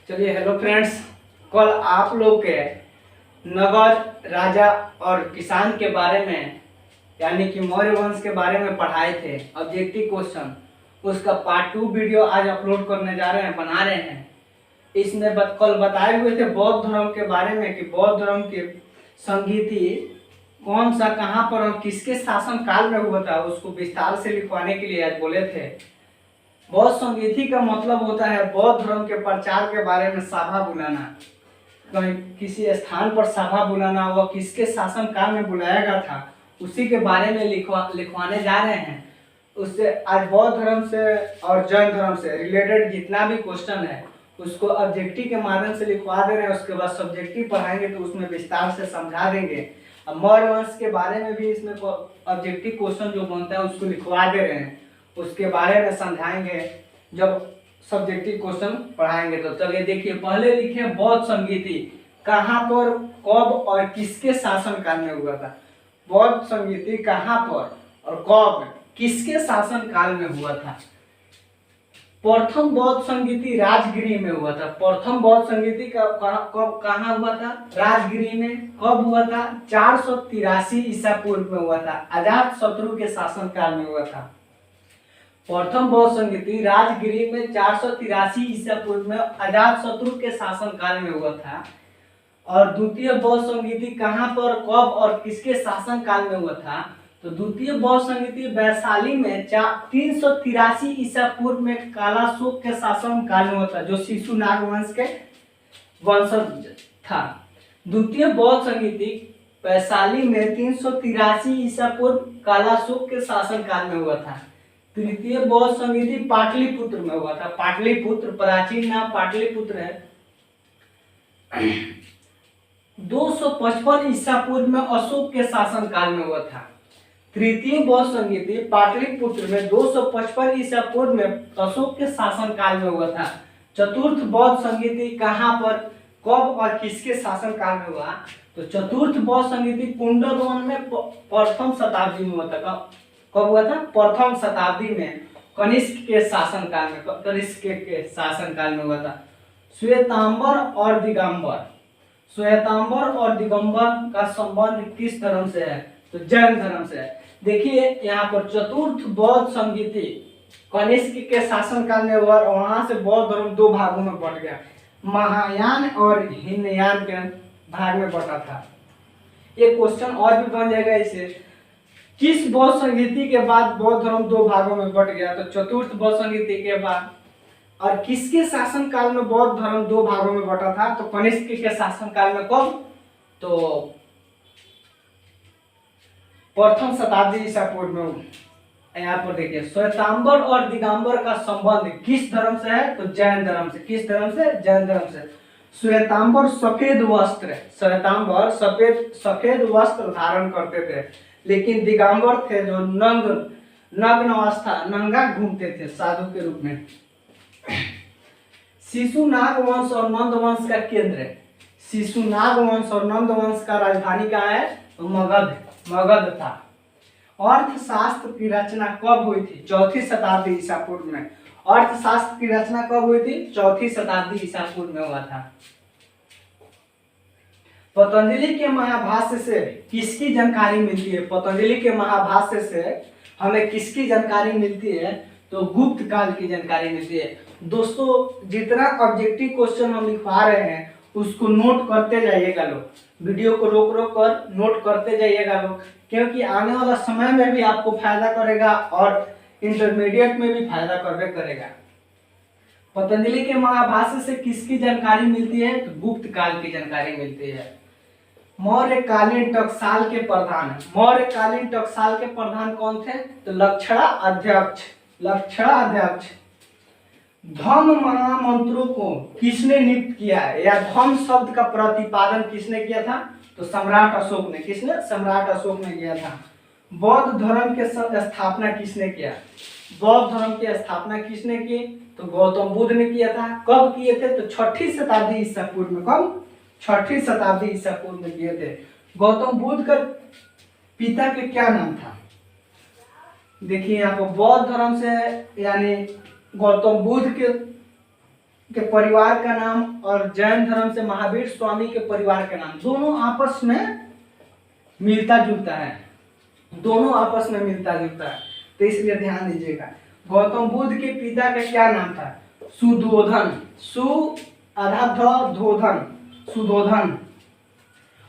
चलिए hello friends, कल आप लोग के नगध राजा और किसान के बारे में यानी कि मौर्य वंश के बारे में पढ़ाए थे ऑब्जेक्टिव क्वेश्चन। उसका पार्ट 2 वीडियो आज अपलोड करने जा रहे हैं, बना रहे हैं। इसमें कल बताए हुए थे बौद्ध धर्म के बारे में कि बौद्ध धर्म की संगीति कौन सा, कहाँ पर और किसके शासन काल में हुआ था, उसको विस्तार से लिखवाने के लिए आज बोले थे। बौद्ध संगीति का मतलब होता है बौद्ध धर्म के प्रचार के बारे में सभा बुलाना, कहीं किसी स्थान पर सभा बुलाना, वह किसके शासन काल में बुलाया गया था उसी के बारे में लिखवाने जा रहे हैं। उससे आज बौद्ध धर्म से और जैन धर्म से रिलेटेड जितना भी क्वेश्चन है उसको ऑब्जेक्टिव के माध्यम से लिखवा दे रहे हैं। उसके बाद सब्जेक्टिव पढ़ाएंगे तो उसमें विस्तार से समझा देंगे। अब मौर्य वंश के बारे में भी इसमें ऑब्जेक्टिव क्वेश्चन जो बनता है उसको लिखवा दे रहे हैं, उसके बारे में समझाएंगे जब सब्जेक्टिव क्वेश्चन पढ़ाएंगे। तो चलिए देखिए, पहले लिखे बौद्ध संगीति कहाँ पर, कब और किसके शासन काल में हुआ था। बौद्ध संगीति कहाँ पर और कब किसके शासन काल में हुआ था। प्रथम बौद्ध संगीति राजगिरी में हुआ था। प्रथम बौद्ध संगीति कब कहाँ हुआ था? राजगिरी में। कब हुआ था? 483 ईसा पूर्व में हुआ था। अजात शत्रु के शासन काल में हुआ था। प्रथम बौद्ध संगीति राजगिरी में 483 ईसा पूर्व में अजात शत्रु के शासन काल में हुआ था। और द्वितीय बौद्ध संगीति कहाँ पर, कब और किसके शासन काल में हुआ था? तो द्वितीय बौद्ध संगीति वैशाली में 383 ईसा पूर्व में कालाशोक के शासन काल में हुआ था, जो शिशुनाग वंश के वंशज था। द्वितीय बौद्ध संगीति वैशाली में 383 ईसा पूर्व कालाशोक के शासन काल में हुआ था। तृतीय बौद्ध संगीति पाटलिपुत्र में हुआ था। पाटलिपुत्र प्राचीन नाम पाटलिपुत्र है। 255 ईसा पूर्व में अशोक के शासन काल में हुआ था। तृतीय बौद्ध संगीति पाटलिपुत्र में 255 ईसा पूर्व में अशोक के शासन काल में हुआ था। चतुर्थ बौद्ध संगीति कहाँ पर, कब और किसके शासन काल में हुआ? तो चतुर्थ बौद्ध संगीति कुंडलवन में प्रथम शताब्दी में हुआ था। कब हुआ था? प्रथम शताब्दी में कनिष्क के शासन काल में, कनिष्क के शासन काल में हुआ था। श्वेतांबर और दिगंबर, श्वेतांबर और दिगंबर का संबंध किस धर्म से है? तो जैन धर्म से है। देखिए यहाँ पर चतुर्थ बौद्ध संगीति कनिष्क के शासन काल में हुआ और वहां से बौद्ध धर्म दो भागों में बट गया, महायान और हीनयान के भाग में बटा था। एक क्वेश्चन और भी बन जाएगा इसे, किस बौद्ध संगीति के बाद बौद्ध धर्म दो भागों में बट गया? तो चतुर्थ बौद्ध संगीति के बाद। और किसके शासन काल में बौद्ध धर्म दो भागों में बटा था? तो कनिष्क के शासन काल में। कब? तो प्रथम शताब्दी ईसा पूर्व में। यहाँ पर देखिए, श्वेतांबर और दिगंबर का संबंध किस धर्म से है? तो जैन धर्म से। किस धर्म से? जैन धर्म से। श्वेतांबर सफेद वस्त्र, श्वेतांबर सफेद वस्त्र धारण करते थे, लेकिन दिगंबर थे जो नग्न अवस्था, नंगा घूमते थे साधु के रूप में। शिशुनाग वंश और नंद वंश का केंद्र है। शिशुनाग वंश और नंद वंश का राजधानी कहाँ है? तो मगध था। अर्थशास्त्र की रचना कब हुई थी? चौथी शताब्दी ईसा पूर्व में। अर्थशास्त्र की रचना कब हुई थी? चौथी शताब्दी ईसा पूर्व में हुआ था। पतंजलि के महाभाष्य से किसकी जानकारी मिलती है? पतंजलि के महाभाष्य से हमें किसकी जानकारी मिलती है? तो गुप्त काल की जानकारी मिलती है। दोस्तों, जितना ऑब्जेक्टिव क्वेश्चन हम लिखवा रहे हैं उसको नोट करते जाइएगा लोग, वीडियो को रोक कर नोट करते जाइएगा लोग, क्योंकि आने वाला समय में भी आपको फायदा करेगा और इंटरमीडिएट में भी फायदा करबे करेगा। पतंजलि के महाभाष्य से किसकी जानकारी मिलती है? तो गुप्त काल की जानकारी मिलती है। मौर्यकालीन टकसाल के प्रधान, मौर्यकालीन टकसाल के प्रधान कौन थे? तो लक्षणा अध्यक्ष। धम्म महामंत्रों को किसने नियुक्त किया है, या धम्म शब्द का प्रतिपादन किसने किया था? तो सम्राट अशोक ने। किसने? सम्राट अशोक ने किया था। बौद्ध धर्म के स्थापना किसने किया? बौद्ध धर्म की स्थापना किसने की? तो गौतम बुद्ध ने किया था। कब किए थे? तो 6ठी शताब्दी ईसा पूर्व में। कब? 6ठी शताब्दी ईसा पूर्व में किए थे। गौतम बुद्ध का पिता के क्या नाम था? देखिए यहाँ पर बौद्ध धर्म से यानी गौतम बुद्ध के के परिवार का नाम और जैन धर्म से महावीर स्वामी के परिवार का नाम दोनों आपस में मिलता जुलता है, दोनों आपस में मिलता जुलता है, तो इसलिए ध्यान दीजिएगा। गौतम बुद्ध के पिता का क्या नाम था? सुधोधन, सु आधा ध धोधन, सुधोधन।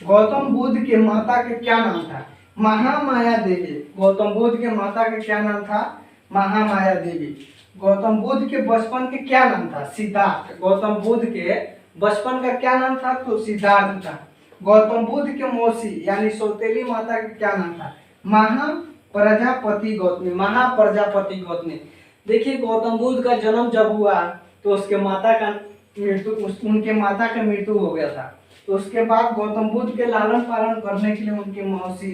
गौतम बुद्ध के माता का क्या नाम था? महामाया देवी। गौतम बुद्ध के माता का क्या नाम था? महामाया देवी। गौतम बुद्ध के बचपन के क्या नाम था? सिद्धार्थ। गौतम बुद्ध के बचपन का क्या नाम था? तो सिद्धार्थ था। गौतम बुद्ध के मौसी यानी सौतेली माता का क्या नाम था? महाप्रजापति गौतमी, महाप्रजापति गौतमी। देखिए गौतम बुद्ध का जन्म जब हुआ तो उसके माता का मृत्यु, उनके माता का मृत्यु हो गया था। तो उसके बाद गौतम बुद्ध के लालन पालन करने के लिए उनकी मौसी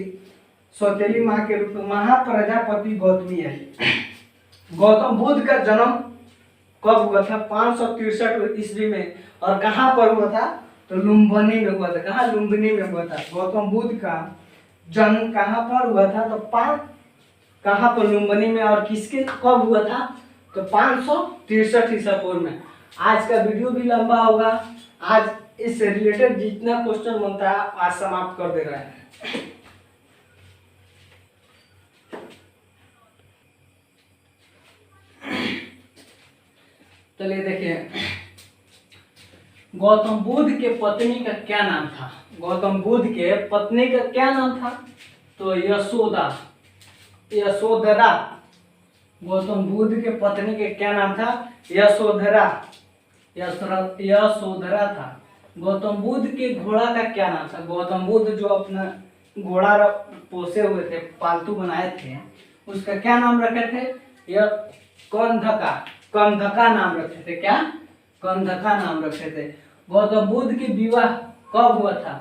सौतेली माँ के रूप में महाप्रजापति गौतमी है। गौतम बुद्ध का जन्म कब हुआ था? 563 ईस्वी में। और कहाँ पर हुआ था? तो लुम्बिनी में हुआ था। कहाँ? लुम्बिनी में हुआ था। गौतम बुद्ध का जन्म कहाँ पर हुआ था? तो कहाँ पर? लुम्बिनी में। और किसके कब हुआ था? तो 563 ईसा पूर्व में। आज का वीडियो भी लंबा होगा, आज इससे रिलेटेड जितना क्वेश्चन बनता है आज समाप्त कर दे रहे हैं। चलिए देखिए, गौतम बुद्ध के पत्नी का क्या नाम था? गौतम बुद्ध के पत्नी का क्या नाम था? तो यशोदा, यशोधरा। गौतम बुद्ध के पत्नी के क्या नाम था? यशोधरा, यशोधरा था। गौतम बुद्ध के घोड़ा का क्या नाम था? गौतम बुद्ध जो अपना घोड़ा पोसे हुए थे, पालतू बनाए थे, उसका क्या नाम रखे थे? यह कंधका, कंधका नाम रखे थे। क्या? कंधका नाम रखे थे। गौतम बुद्ध की विवाह कब हुआ था?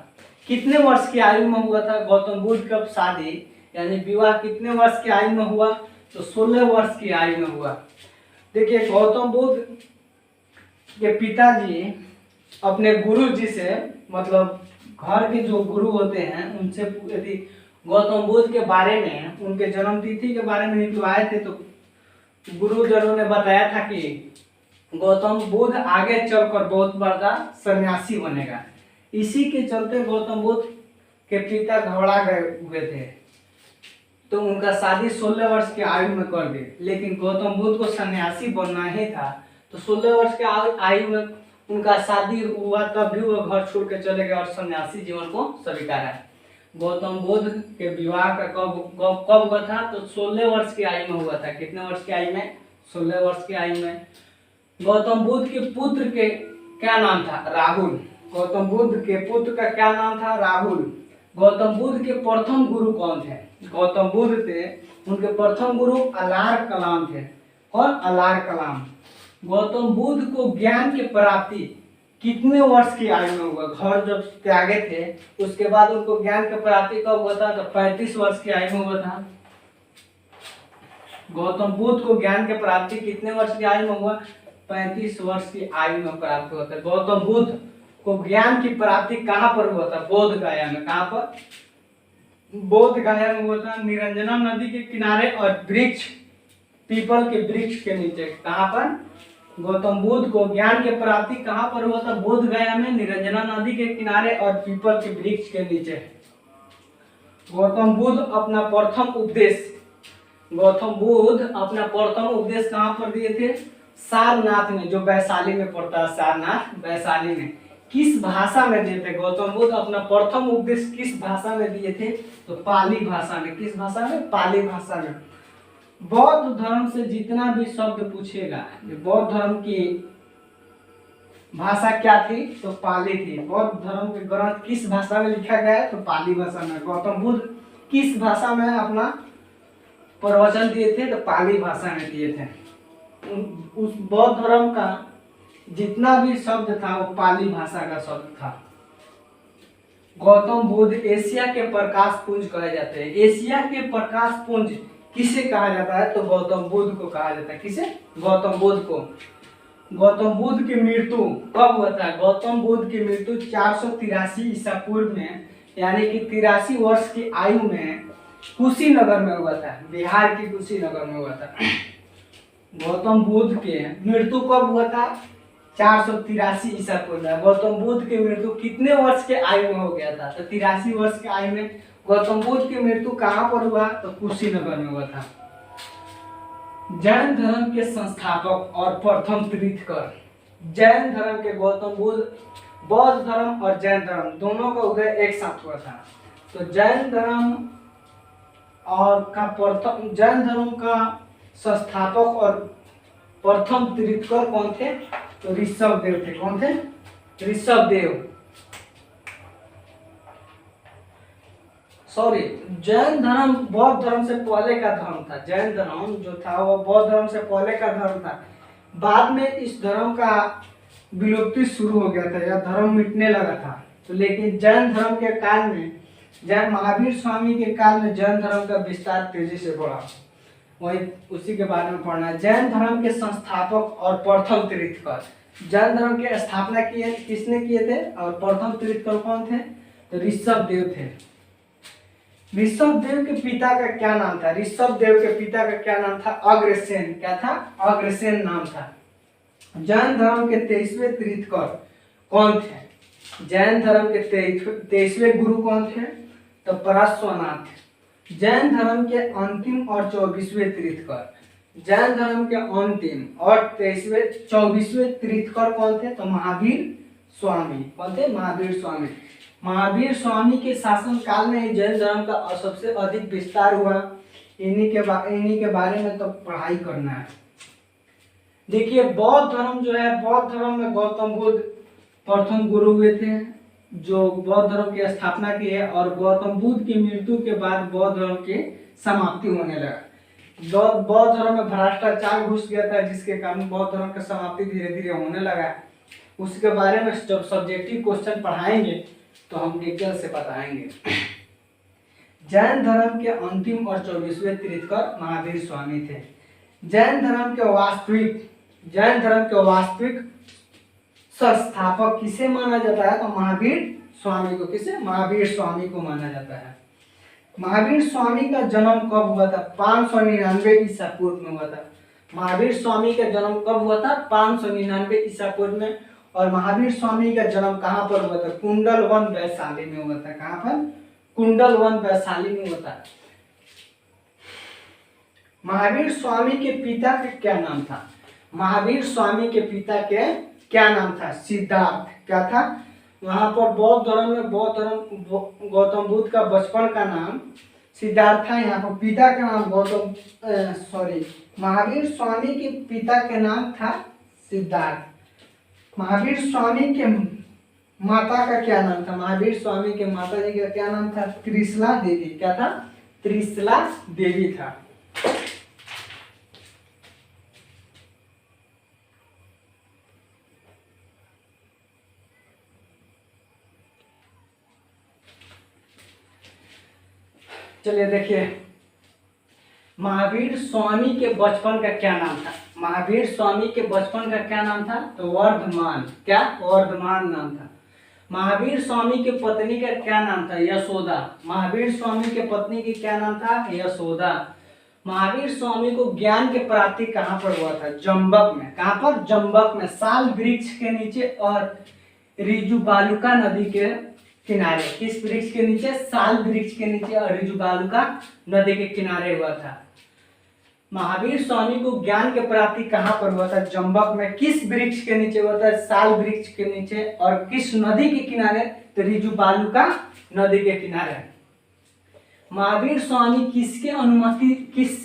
कितने वर्ष की आयु में हुआ था गौतम बुद्ध का शादी, यानी विवाह कितने वर्ष की आयु में हुआ? तो 16 वर्ष की आयु में हुआ। देखिए गौतम बुद्ध के पिताजी अपने गुरु जी से, मतलब घर के जो गुरु होते हैं उनसे यदि गौतम बुद्ध के बारे में, उनके जन्म तिथि के बारे में निकलवाए थे, तो गुरुजनों ने बताया था कि गौतम बुद्ध आगे चलकर बहुत बड़ा सन्यासी बनेगा। इसी के चलते गौतम बुद्ध के पिता घबरा गए हुए थे, तो उनका शादी 16 वर्ष की आयु में कर दी। लेकिन गौतम बुद्ध को सन्यासी बनना ही था, तो 16 वर्ष के आयु में उनका शादी हुआ, तब भी वो घर छोड़ के चले गए और सन्यासी जीवन को स्वीकारा। गौतम बुद्ध के विवाह का कब हुआ था? तो 16 वर्ष की आयु में हुआ था। कितने वर्ष की आयु में? 16 वर्ष की आयु में। गौतम बुद्ध के पुत्र के क्या नाम था? राहुल। गौतम बुद्ध के पुत्र का क्या नाम था? राहुल। गौतम बुद्ध के प्रथम गुरु कौन थे? गौतम बुद्ध थे, उनके प्रथम गुरु अलार कलाम थे। कौन? अलार कलाम। गौतम बुद्ध को ज्ञान की प्राप्ति कितने वर्ष की आयु में हुआ? घर जब त्यागे थे उसके बाद उनको ज्ञान की प्राप्ति कब हुआ था? तो 35 वर्ष की आयु में हुआ था। गौतम बुद्ध को ज्ञान की प्राप्ति कितने वर्ष की आयु में हुआ? 35 वर्ष की आयु में प्राप्त हुआ था। गौतम बुद्ध को ज्ञान की प्राप्ति कहाँ पर हुआ था? बोध गया में। कहाँ पर? बोध गया में हुआ था, निरंजना नदी के किनारे और वृक्ष, पीपल के वृक्ष के नीचे। कहाँ पर? गौतम बुद्ध को ज्ञान की प्राप्ति कहाँ पर हुआ था? बोध गया में, निरंजना नदी के किनारे और पीपल के वृक्ष के नीचे। गौतम बुद्ध अपना प्रथम उपदेश, गौतम बुद्ध अपना प्रथम उपदेश कहाँ पर दिए थे? सारनाथ में, जो वैशाली में पड़ता है। सारनाथ वैशाली में। किस भाषा में दिए थे? गौतम बुद्ध अपना प्रथम उपदेश किस भाषा में दिए थे? तो पाली भाषा में। किस भाषा में? पाली भाषा में। बौद्ध धर्म से जितना भी शब्द पूछेगा, बौद्ध धर्म की भाषा क्या थी? तो पाली थी। बौद्ध धर्म के ग्रंथ किस भाषा में लिखा गया है? तो पाली भाषा में। गौतम बुद्ध किस भाषा में अपना प्रवचन दिए थे? तो पाली भाषा में दिए थे। उस बौद्ध धर्म का जितना भी शब्द था वो पाली भाषा का शब्द था। गौतम बुद्ध एशिया के प्रकाश पुंज कहे जाते हैं। एशिया के प्रकाश पुंज किसे कहा जाता है? तो गौतम बुद्ध को कहा जाता है। किसे? गौतम बुद्ध को। गौतम बुद्ध की मृत्यु कब हुआ था? गौतम बुद्ध की मृत्यु 483 ईसा पूर्व में, यानी कि 83 वर्ष की आयु में कुशीनगर में हुआ था। बिहार की कुशीनगर में हुआ था। गौतम बुद्ध के मृत्यु कब हुआ था? 483 ईसा पूर्व में गौतम बुद्ध की मृत्यु कितने वर्ष के आयु में हो गया था? तो 83 वर्ष के आयु में गौतम बुद्ध की मृत्यु कहाँ पर हुआ? तो कुशीनगर में हुआ था। जैन धर्म के संस्थापक और प्रथम तीर्थकर, जैन धर्म के गौतम बुद्ध, बौद्ध धर्म और जैन धर्म दोनों का उदय एक साथ हुआ था। तो जैन धर्म जैन धर्म का संस्थापक और प्रथम तीर्थकर कौन थे? तो ऋषभ देव थे। कौन थे? ऋषभ देव। सॉरी, जैन धर्म बौद्ध धर्म से पहले का धर्म था। जैन धर्म जो था वो बौद्ध धर्म से पहले का धर्म था। बाद में इस धर्म का विलुप्ति शुरू हो गया था, यह धर्म मिटने लगा था। तो लेकिन जैन धर्म के काल में, जैन महावीर स्वामी के काल में जैन धर्म का विस्तार तेजी से बढ़ा। वही उसी के बारे में पढ़ना है। जैन धर्म के संस्थापक और प्रथम तीर्थकर, जैन धर्म की स्थापना किसने किए थे और प्रथम तीर्थकर कौन थे? तो ऋषभ देव थे। ऋषभ देव के पिता का क्या नाम था? ऋषभ देव के पिता का क्या नाम था? अग्रसेन। क्या था? अग्रसेन नाम था। जैन धर्म के 23वें तीर्थकर कौन थे? जैन धर्म के 23वें गुरु कौन थे? तो पार्श्वनाथ। जैन धर्म के अंतिम और 24वें तीर्थकर, जैन धर्म के अंतिम और 24वें तीर्थकर कौन थे? तो महावीर स्वामी। कौन थे? महावीर स्वामी। महावीर स्वामी के शासन काल में जैन धर्म का सबसे अधिक विस्तार हुआ। इन्हीं के बारे में तो पढ़ाई करना है। देखिए, बौद्ध धर्म जो है, बौद्ध धर्म में गौतम बुद्ध प्रथम गुरु हुए थे जो बौद्ध धर्म की स्थापना की है, और गौतम बुद्ध की मृत्यु के बाद बौद्ध धर्म की समाप्ति होने लगा। बौद्ध धर्म में भ्रष्टाचार घुस गया था, जिसके कारण बौद्ध धर्म की समाप्ति धीरे धीरे होने लगा। उसके बारे में जब सब्जेक्टिव क्वेश्चन पढ़ाएंगे तो हम डिटेल से बताएंगे। जैन धर्म के अंतिम और 24वें तीर्थकर महावीर स्वामी थे। जैन धर्म के वास्तविक संस्थापक किसे माना जाता है? तो महावीर स्वामी को। किसे? महावीर स्वामी को माना जाता है। महावीर स्वामी का जन्म कब हुआ था? 599 ईसा पूर्व में हुआ था। महावीर स्वामी का जन्म कब हुआ था? 599 ईसा पूर्व में। और महावीर स्वामी का जन्म कहाँ पर हुआ था? कुंडलवन वैशाली में हुआ था। कहाँ पर? कुंडलवन वैशाली में हुआ था। महावीर स्वामी के पिता का क्या नाम था? महावीर स्वामी के पिता के क्या नाम था? सिद्धार्थ। क्या था? वहां पर बौद्ध धर्म गौतम बुद्ध का बचपन का नाम सिद्धार्थ था। यहाँ पर पिता का नाम महावीर स्वामी के पिता के नाम था सिद्धार्थ। महावीर स्वामी के माता का क्या नाम था? महावीर स्वामी के माता जी का क्या नाम था? त्रिशला देवी। क्या था? त्रिशला देवी था। चलिए देखिए, महावीर स्वामी के बचपन का क्या नाम था? महावीर स्वामी के बचपन का क्या नाम था? तो वर्धमान। क्या? वर्धमान नाम था। महावीर स्वामी के पत्नी का क्या नाम था? यशोदा। महावीर स्वामी के पत्नी की क्या नाम था? यशोदा। महावीर स्वामी को ज्ञान की प्राप्ति कहाँ पर हुआ था? जंबक में। कहाँ पर? जंबक में, साल वृक्ष के नीचे और रिजुबालुका नदी के किनारे। किस वृक्ष के नीचे? साल वृक्ष के नीचे और रिजुबालुका नदी के किनारे हुआ था। महावीर स्वामी को ज्ञान की प्राप्ति कहाँ पर हुआ था? जंबक में। किस वृक्ष के नीचे हुआ था? साल वृक्ष के नीचे। और किस नदी के किनारे? तो रिजुबालुका नदी के किनारे। महावीर स्वामी किससे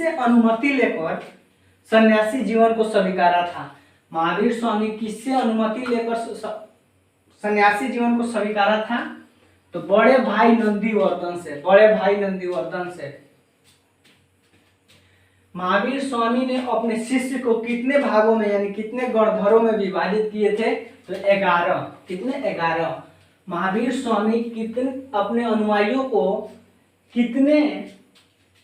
अनुमति लेकर सन्यासी जीवन को स्वीकारा था? महावीर स्वामी किससे अनुमति लेकर सन्यासी जीवन को स्वीकारा था? तो बड़े भाई नंदीवर्धन से। बड़े भाई नंदीवर्धन से। महावीर स्वामी ने अपने शिष्य को कितने भागों में यानी कितने गणधरों में विभाजित किए थे? तो 11। कितने? 11। महावीर स्वामी अपने अनुयायियों को कितने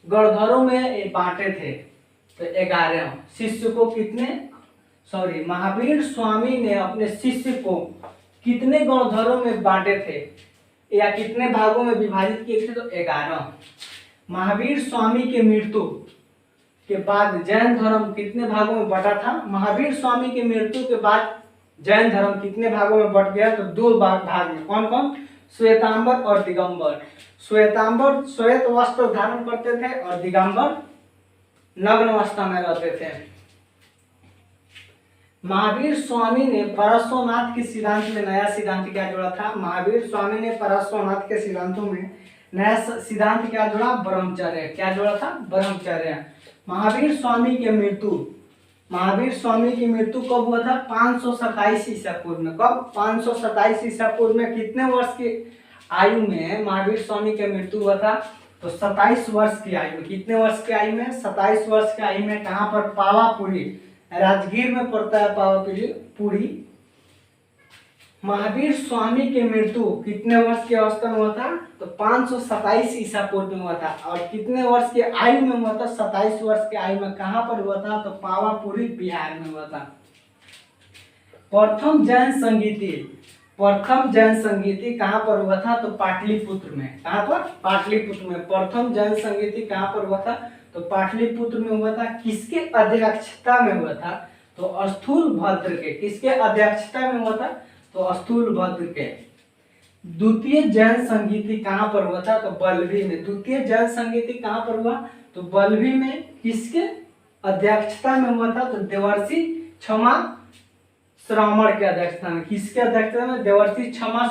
गणधरों में बांटे थे? तो 11। शिष्य को महावीर स्वामी ने अपने शिष्य को कितने गणधरों में बांटे थे या कितने भागों में विभाजित किए थे? तो 11। महावीर स्वामी के मृत्यु के बाद जैन धर्म कितने भागों में बटा था? महावीर स्वामी की मृत्यु के बाद जैन धर्म कितने भागों में बट गया? तो दो भाग में। कौन कौन? श्वेतांबर और दिगंबर। श्वेतांबर श्वेत वस्त्र धारण करते थे और दिगंबर नग्न अवस्था में रहते थे। महावीर स्वामी ने पारस्वनाथ के सिद्धांत में नया सिद्धांत क्या जोड़ा था? महावीर स्वामी ने पारस्वनाथ के सिद्धांतों में नया सिद्धांत क्या जोड़ा? ब्रह्मचर्य। क्या जोड़ा था? ब्रह्मचर्य। महावीर स्वामी की मृत्यु कब हुआ था? 527 ईसा पूर्व में। कब? 527 ईसा पूर्व में। कितने वर्ष की आयु में महावीर स्वामी की मृत्यु हुआ था? तो 27 वर्ष की आयु में। कितने वर्ष की आयु में? 27 वर्ष की आयु में। कहाँ पर? पावापुरी, राजगीर में पड़ता है पावापुरी। महावीर स्वामी की मृत्यु कितने वर्ष की अवस्था में हुआ था? तो 527 ईसा पूर्व में हुआ था। और कितने वर्ष की आयु में हुआ था? 27 वर्ष की आयु में। कहाँ पर हुआ था? तो पावापुरी, बिहार में हुआ था। प्रथम जैन संगीति कहाँ पर हुआ था? तो पाटलिपुत्र में। कहाँ पर? पाटलिपुत्र में। प्रथम जैन संगीति कहाँ पर हुआ था? तो पाटलिपुत्र में हुआ था। किसके अध्यक्षता में हुआ था? तो स्थूलभद्र के। किसके अध्यक्षता में हुआ था? तो स्थूलभद्र के। द्वितीय जैन संगीति कहाँ पर हुआ था? तो बल्लभी में। द्वितीय जैन संगीति कहाँ पर हुआ? तो बल्लभी में। किसके अध्यक्षता में हुआ था? तो देवर्षि क्षमा श्रामण के अध्यक्षता में। किसके अध्यक्षता में? देवर्षि क्षमा